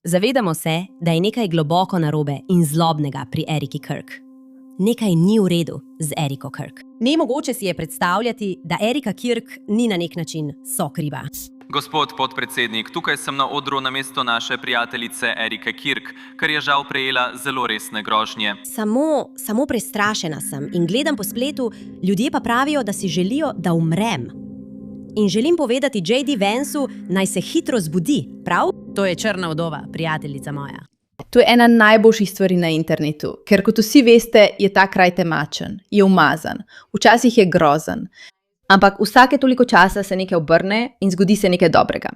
Zavedamo se, da je nekaj globoko narobe in zlobnega pri Eriki Kirk. Nekaj ni v redu z Eriko Kirk. Nemogoče si je predstavljati, da Erika Kirk ni na nek način sokriva. Gospod podpredsednik, tukaj sem na odru namesto naše prijateljice Erike Kirk, ker je žal prejela zelo resne grožnje. Samo prestrašena sem in gledam po spletu, ljudje pa pravijo, da si želijo, da umrem. In želim povedati J.D. Vansu, naj se hitro zbudi, prav? To je črna vdova, prijateljica moja. To je ena najboljših stvari na internetu, ker kot vsi veste, je ta kraj temačen, je umazan, včasih je grozen. Ampak vsake toliko časa se nekaj obrne in zgodi se nekaj dobrega.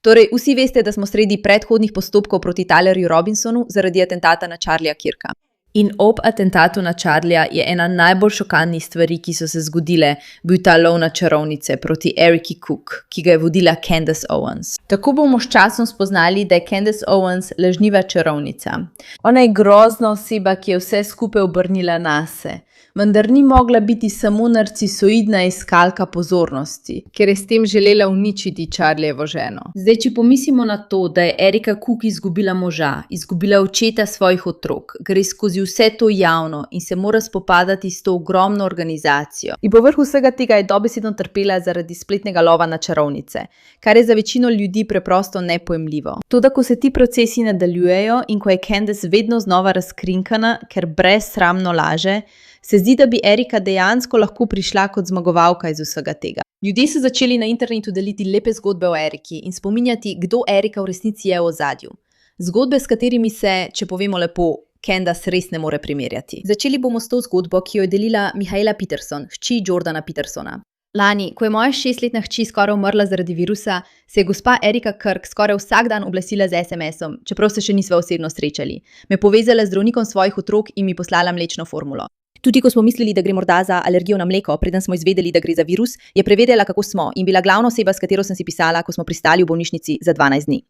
Torej, vsi veste, da smo sredi predhodnih postopkov proti Tylerju Robinsonu zaradi atentata na Charlieja Kirka. In ob atentatu na Charlieja je ena najbolj šokantnih stvari, ki so se zgodile, bil ta lov na čarovnice proti Eriki Cook, ki ga je vodila Candace Owens. Tako bomo s časom spoznali, da je Candace Owens lažniva čarovnica. Ona je grozna oseba, ki je vse skupaj obrnila nase. Vendar ni mogla biti samo narcisoidna iskalka pozornosti, ker je s tem želela uničiti Charliejevo ženo. Zdaj, če pomislimo na to, da je Erika Cook izgubila moža, izgubila očeta svojih otrok, gre skozi vse to javno in se mora spopadati s to ogromno organizacijo. In povrh vsega tega je dobesedno trpela zaradi spletnega lova na čarovnice, kar je za večino ljudi preprosto nepojmljivo. Toda, ko se ti procesi nadaljujejo in ko je Candace vedno znova razkrinkana, ker brezsramno laže, se zdi, da bi Erika dejansko lahko prišla kot zmagovalka iz vsega tega. Ljudje so začeli na internetu deliti lepe zgodbe o Eriki in spominjati, kdo Erika v resnici je v ozadju. Zgodbe, s katerimi se, če povemo lepo, Candace res ne more primerjati. Začeli bomo s to zgodbo, ki jo je delila Michaela Peterson, hči Jordana Petersona. Lani, ko je moja 6-letna hči skoraj umrla zaradi virusa, se je gospa Erika Kirk skoraj vsak dan oglasila z SMS-om, čeprav se še nisva osebno srečali. Me povezala z zdravnikom svojih otrok in mi poslala mlečno formulo. Tudi ko smo mislili, da gre morda za alergijo na mleko, preden smo izvedeli, da gre za virus, je prevedela, kako smo in bila glavna oseba, s katero sem si pisala, ko smo pristali v bolnišnici za 12 dni.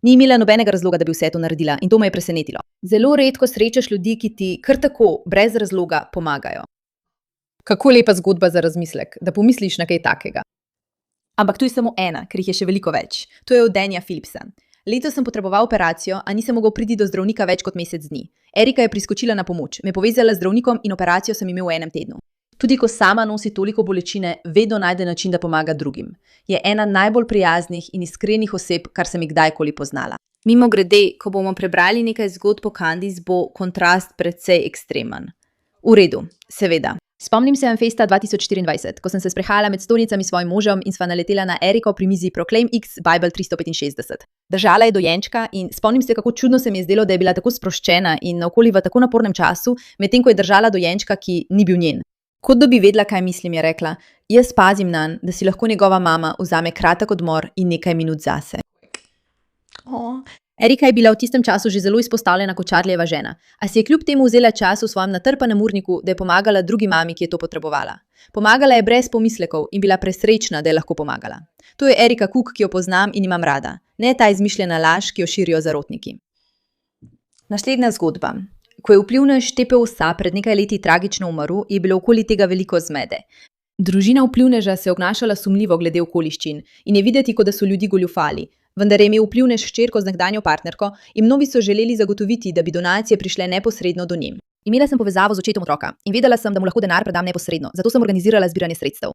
Ni imela nobenega razloga, da bi vse to naredila in to me je presenetilo. Zelo redko srečaš ljudi, ki ti kar tako, brez razloga, pomagajo. Kako lepa zgodba za razmislek, da pomisliš na kaj takega. Ampak to je samo ena, ker jih je še veliko več. To je od Danja Philipsa. Letos sem potreboval operacijo, a nisem mogel priti do zdravnika več kot mesec dni. Erika je priskočila na pomoč, me povezala z zdravnikom in operacijo sem imel v enem tednu. Tudi ko sama nosi toliko bolečine, vedno najde način, da pomaga drugim. Je ena najbolj prijaznih in iskrenih oseb, kar sem jih kdajkoli poznala. Mimogrede, ko bomo prebrali nekaj zgodb o Candice, bo kontrast precej ekstremen. V redu, seveda. Spomnim se Festa 2024, ko sem se sprehajala med stolnicami s svojim možem in sva naletela na Eriko pri mizi Proclaim X Bible 365. Držala je dojenčka in spomnim se, kako čudno se mi je zdelo, da je bila tako sproščena in naokoli v tako napornem času, medtem ko je držala dojenčka, ki ni bil njen. Kot da bi vedela, kaj mislim, je rekla, jaz pazim nanj, da si lahko njegova mama vzame kratek odmor in nekaj minut zase. Erika je bila v tistem času že zelo izpostavljena kot Charliejeva žena, a si je kljub temu vzela čas v svojem natrpanem urniku, da je pomagala drugi mami, ki je to potrebovala. Pomagala je brez pomislekov in bila presrečna, da je lahko pomagala. To je Erika Cook, ki jo poznam in imam rada, ne ta izmišljena laž, ki jo širijo zarotniki. Naslednja zgodba. Ko je vplivnež TPOSA pred nekaj leti tragično umrl, je bilo okoli tega veliko zmede. Družina vplivneža se je obnašala sumljivo glede okoliščin in je videti, kot da so ljudi goljufali. Vendar je imel vplivnež hčerko z nekdanjo partnerko in mnogi so želeli zagotoviti, da bi donacije prišle neposredno do njim. Imela sem povezavo z očetom otroka in vedela sem, da mu lahko denar predam neposredno, zato sem organizirala zbiranje sredstev.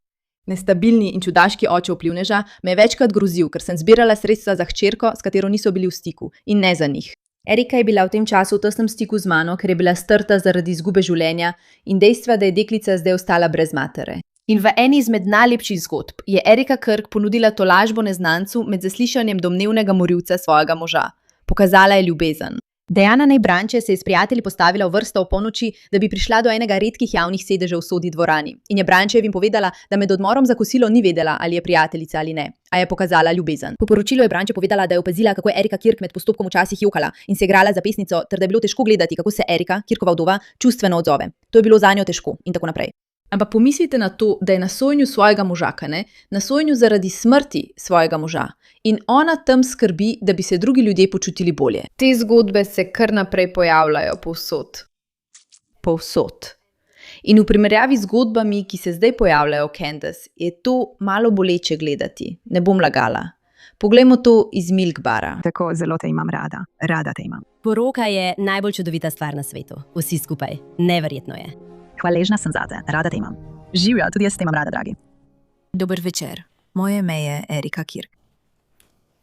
Nestabilni in čudaški oče vplivneža me je večkrat grozil, ker sem zbirala sredstva za hčerko, s katero niso bili v stiku, in ne za njih. Erika je bila v tem času v tesnem stiku z mano, ker je bila strta zaradi izgube življenja in dejstva, da je deklica zdaj ostala brez matere. In v eni izmed najlepših zgodb je Erika Kirk ponudila tolažbo neznancu med zaslišanjem domnevnega morilca svojega moža. Pokazala je ljubezen. Diana Najbranče se je s prijatelji postavila v vrsto ob polnoči, da bi prišla do enega redkih javnih sedežev v Sodi dvorani. In je Brančevim povedala, da med odmorom za kosilo ni vedela, ali je prijateljica ali ne, a je pokazala ljubezen. Po poročilu je Branče povedala, da je opazila, kako je Erika Kirk med postopkom včasih jokala in se igrala za pesnico, ter da je bilo težko gledati, kako se Erika, Kirkova vdova, čustveno odzove. To je bilo zanjo težko in tako naprej. Ampak pomislite na to, da je na sojenju svojega moža, na sojenju zaradi smrti svojega moža. In ona tam skrbi, da bi se drugi ljudje počutili bolje. Te zgodbe se kar naprej pojavljajo povsod. Povsod. In v primerjavi z zgodbami, ki se zdaj pojavljajo o Candace, je to malo boleče gledati. Ne bom lagala. Poglejmo to iz Milk Bara. Tako zelo te imam rada. Rada te imam. Poroka je najbolj čudovita stvar na svetu. Vsi skupaj. Neverjetno je. Hvaležna sem zate. Rada te imam. Živja, tudi jaz te imam rada, dragi. Dober večer. Moje ime je Erika Kirk.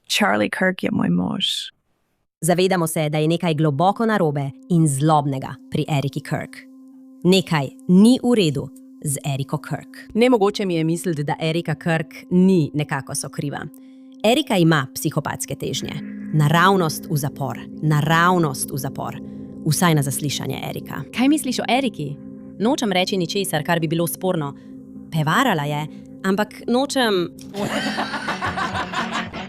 Charlie Kirk je moj mož. Zavedamo se, da je nekaj globoko narobe in zlobnega pri Eriki Kirk. Nekaj ni v redu z Eriko Kirk. Nemogoče mi je misliti, da Erika Kirk ni nekako sokriva. Erika ima psihopatske težnje. Naravnost v zapor. Naravnost v zapor. Vsaj na zaslišanje Erika. Kaj misliš o Eriki? Nočem reči ničesar, kar bi bilo sporno. Pevarala je, ampak nočem...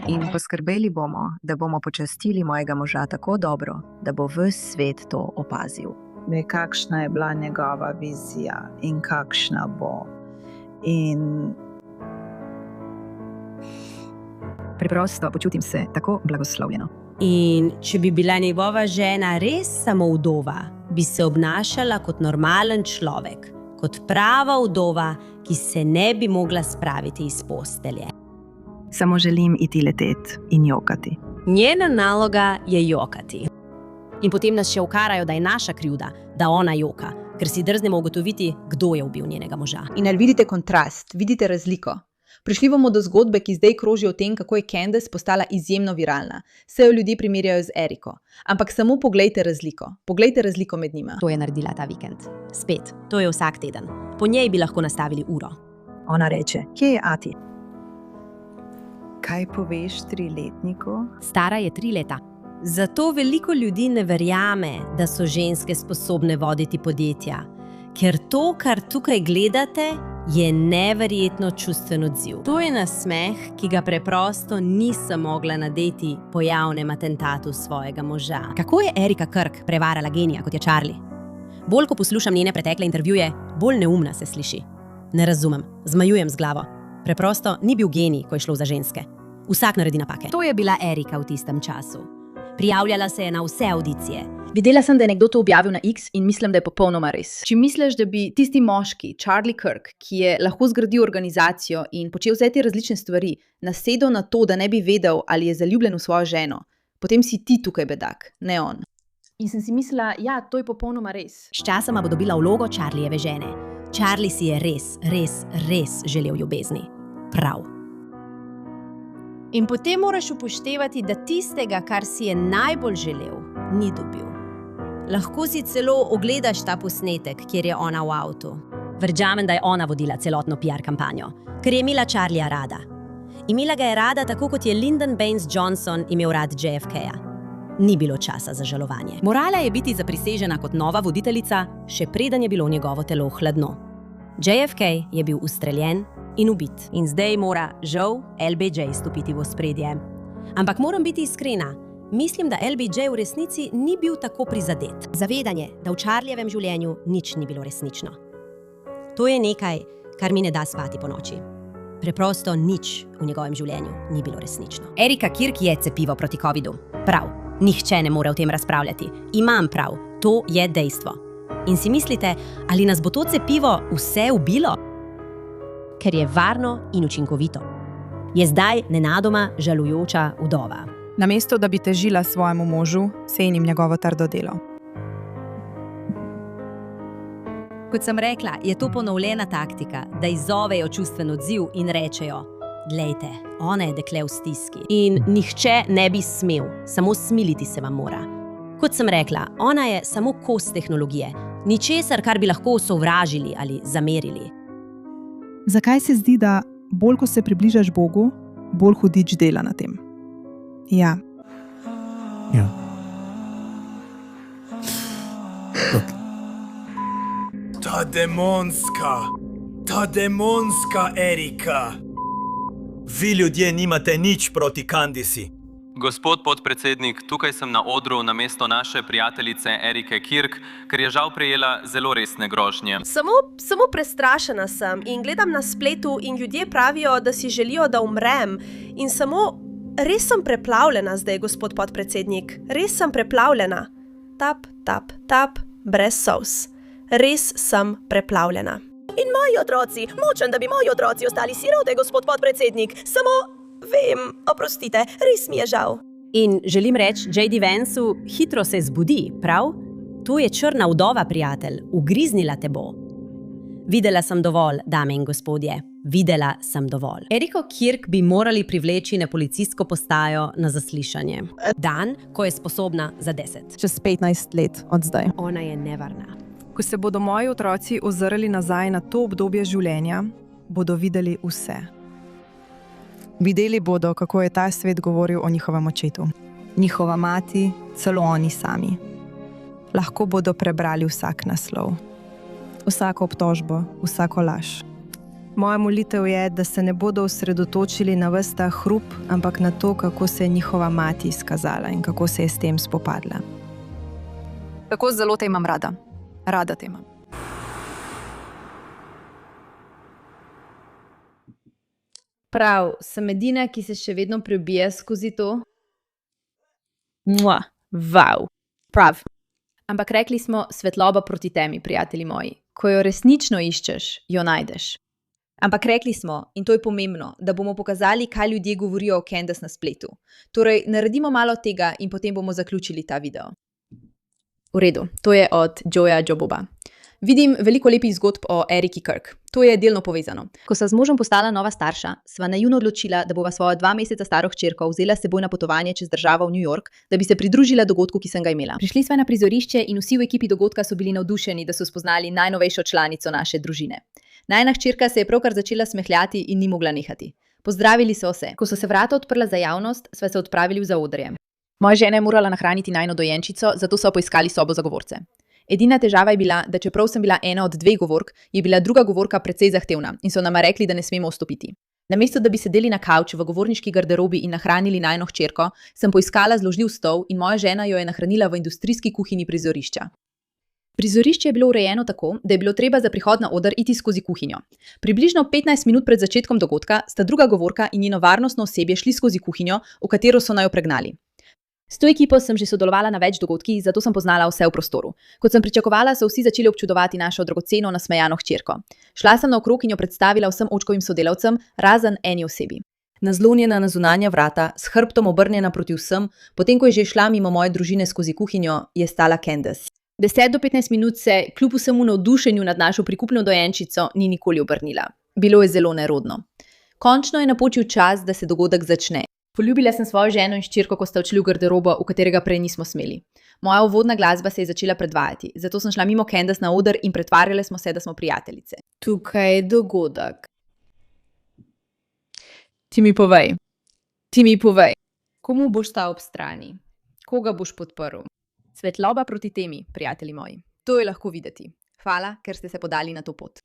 In poskrbeli bomo, da bomo počastili mojega moža tako dobro, da bo ves svet to opazil. Ve, kakšna je bila njegova vizija in kakšna bo. In Preprosto počutim se tako blagoslovljeno. In če bi bila njegova žena res samo vdova, bi se obnašala kot normalen človek, kot prava vdova, ki se ne bi mogla spraviti iz postelje. Samo želim iti letet in jokati. Njena naloga je jokati. In potem nas še ukarajo, da je naša krivda, da ona joka, ker si drznemo ugotoviti, kdo je ubil njenega moža. In ali vidite kontrast, vidite razliko? Prišli bomo do zgodbe, ki zdaj kroži o tem, kako je Candace postala izjemno viralna. Se jo ljudje primerjajo z Eriko. Ampak samo poglejte razliko. Poglejte razliko med njima. To je naredila ta vikend. Spet, to je vsak teden. Po njej bi lahko nastavili uro. Ona reče, kje je ati? kaj poveš 3-letniku? Stara je 3 leta. Zato veliko ljudi ne verjame, da so ženske sposobne voditi podjetja. Ker to, kar tukaj gledate, je neverjetno čustven odziv. To je nasmeh, ki ga preprosto nisem mogla nadeti po javnem atentatu svojega moža. Kako je Erika Kirk prevarala genija, kot je Charlie? Bolj ko poslušam njene pretekle intervjuje, bolj neumna se sliši. Ne razumem, zmajujem z glavo. Preprosto ni bil genij, ko je šlo za ženske. Vsak naredi napake. To je bila Erika v tistem času. Prijavljala se je na vse audicije. Videla sem, da je nekdo to objavil na X in mislim, da je popolnoma res. Če misliš, da bi tisti moški, Charlie Kirk, ki je lahko zgradil organizacijo in počel vse te različne stvari, nasedel na to, da ne bi vedel, ali je zaljubljen v svojo ženo, potem si ti tukaj bedak, ne on. In sem si mislila, ja, to je popolnoma res. Sčasoma bo dobila vlogo Charliejeve žene. Charlie si je res želel ljubezni. Prav. In potem moraš upoštevati, da tistega, kar si je najbolj želel, ni dobil. Lahko si celo ogledaš ta posnetek, kjer je ona v avtu. Verjamem, da je ona vodila celotno PR kampanjo, ker je imela Charlieja rada. Imela ga je rada tako, kot je Lyndon Baines Johnson imel rad JFK-ja. Ni bilo časa za žalovanje. Morala je biti zaprisežena kot nova voditeljica, še preden je bilo njegovo telo hladno. JFK je bil ustreljen in ubit. In zdaj mora, žal, LBJ stopiti v ospredje. Ampak moram biti iskrena. Mislim, da LBJ v resnici ni bil tako prizadet. Zavedanje, da v Charliejevem življenju nič ni bilo resnično. To je nekaj, kar mi ne da spati po noči. Preprosto nič v njegovem življenju ni bilo resnično. Erika Kirk je cepivo proti covidu. Prav, nihče ne more o tem razpravljati. Imam prav, to je dejstvo. In si mislite, ali nas bo to cepivo vse ubilo? Ker je varno in učinkovito. Je zdaj nenadoma žalujoča vdova. Namesto, da bi težila svojemu možu, cenim njegovo trdo delo. Kot sem rekla, je to ponovljena taktika, da izzovejo čustven odziv in rečejo: "Glejte, ona je dekle v stiski." In nihče ne bi smel, samo smiliti se vam mora. Kot sem rekla, ona je samo kos tehnologije, ničesar, kar bi lahko sovražili ali zamerili. Zakaj se zdi, da bolj ko se približaš Bogu, bolj hudič dela na tem? Ja. Ta demonska Erika. Vi ljudje nimate nič proti Candici. Gospod podpredsednik, tukaj sem na odru namesto naše prijateljice Erike Kirk, ker je žal prejela zelo resne grožnje. Samo prestrašena sem in gledam na spletu in ljudje pravijo, da si želijo, da umrem. In res sem preplavljena zdaj, gospod podpredsednik. Res sem preplavljena. Tap, tap, tap, brez solz. Res sem preplavljena. In moji otroci, nočem, da bi moji otroci ostali sirote, gospod podpredsednik. Vem, oprostite, res mi je žal. In želim reči J.D. Vansu, hitro se zbudi, prav? To je črna vdova, prijatelj, ugriznila te bo. Videla sem dovolj, dame in gospodje. Videla sem dovolj. Eriko Kirk bi morali privleči na policijsko postajo na zaslišanje. Dan, ko je sposobna za 10. Čez 15 let od zdaj. Ona je nevarna. Ko se bodo moji otroci ozrli nazaj na to obdobje življenja, bodo videli vse. Videli bodo, kako je ta svet govoril o njihovem očetu. Njihova mati, celo oni sami. Lahko bodo prebrali vsak naslov. Vsako obtožbo, vsako laž. Moja molitev je, da se ne bodo osredotočili na ves ta hrup, ampak na to, kako se je njihova mati izkazala in kako se je s tem spopadla. Kako zelo te imam rada. Rada te imam. Prav, sem edina, ki se še vedno prebija skozi to. Wow. Prav. Ampak rekli smo svetloba proti temi, prijatelji moji. Ko jo resnično iščeš, jo najdeš. Ampak rekli smo, in to je pomembno, da bomo pokazali, kaj ljudje govorijo o Candace na spletu. Torej, naredimo malo tega in potem bomo zaključili ta video. V redu, to je od Joeja Joboba. Vidim veliko lepih zgodb o Eriki Kirk. To je delno povezano. Ko sva z možem postala nova starša, sva najuno odločila, da bova svojo 2 meseca staro hčerko vzela s seboj na potovanje čez državo v New York, da bi se pridružila dogodku, ki sem ga imela. Prišli sva na prizorišče in vsi v ekipi dogodka so bili navdušeni, da so spoznali najnovejšo članico naše družine. Najina hčerka se je pravkar začela smehljati in ni mogla nehati. Pozdravili so se. Ko so se vrata odprla za javnost, sva se odpravili v zaodrje. Moja žena je morala nahraniti najino dojenčico, zato so poiskali sobo za govorce. Edina težava je bila, da čeprav sem bila ena od 2 govork, je bila druga govorka precej zahtevna in so nama rekli, da ne smemo vstopiti. Namesto, da bi sedeli na kavču v govorniški garderobi in nahranili najino hčerko, sem poiskala zložljiv stol in moja žena jo je nahranila v industrijski kuhinji prizorišča. Prizorišče je bilo urejeno tako, da je bilo treba za prihod na oder iti skozi kuhinjo. Približno 15 minut pred začetkom dogodka sta druga govorka in njeno varnostno osebje šli skozi kuhinjo, v katero so naju pregnali. S to ekipo sem že sodelovala na več dogodkih, zato sem poznala vse v prostoru. Kot sem pričakovala, so vsi začeli občudovati našo dragoceno nasmejano hčerko. Šla sem naokrog in jo predstavila vsem očkovim sodelavcem, razen eni osebi. Nazlonjena na zunanja vrata, s hrbtom obrnjena proti vsem, potem ko je že šla mimo moje družine skozi kuhinjo, je stala Candace. 10 do 15 minut se, kljub vsemu navdušenju nad našo prikupno dojenčico, ni nikoli obrnila. Bilo je zelo nerodno. Končno je napočil čas, da se dogodek začne. Poljubila sem svojo ženo in hčerko, ko sta odšli v garderobo, v katerega prej nismo smeli. Moja uvodna glasba se je začela predvajati, zato sem šla mimo Candace na oder in pretvarjale smo se, da smo prijateljice. Tukaj je dogodek. Ti mi povej. Komu boš stal ob strani? Koga boš podprl? Svetloba proti temi, prijatelji moji. To je lahko videti. Hvala, ker ste se podali na to pot.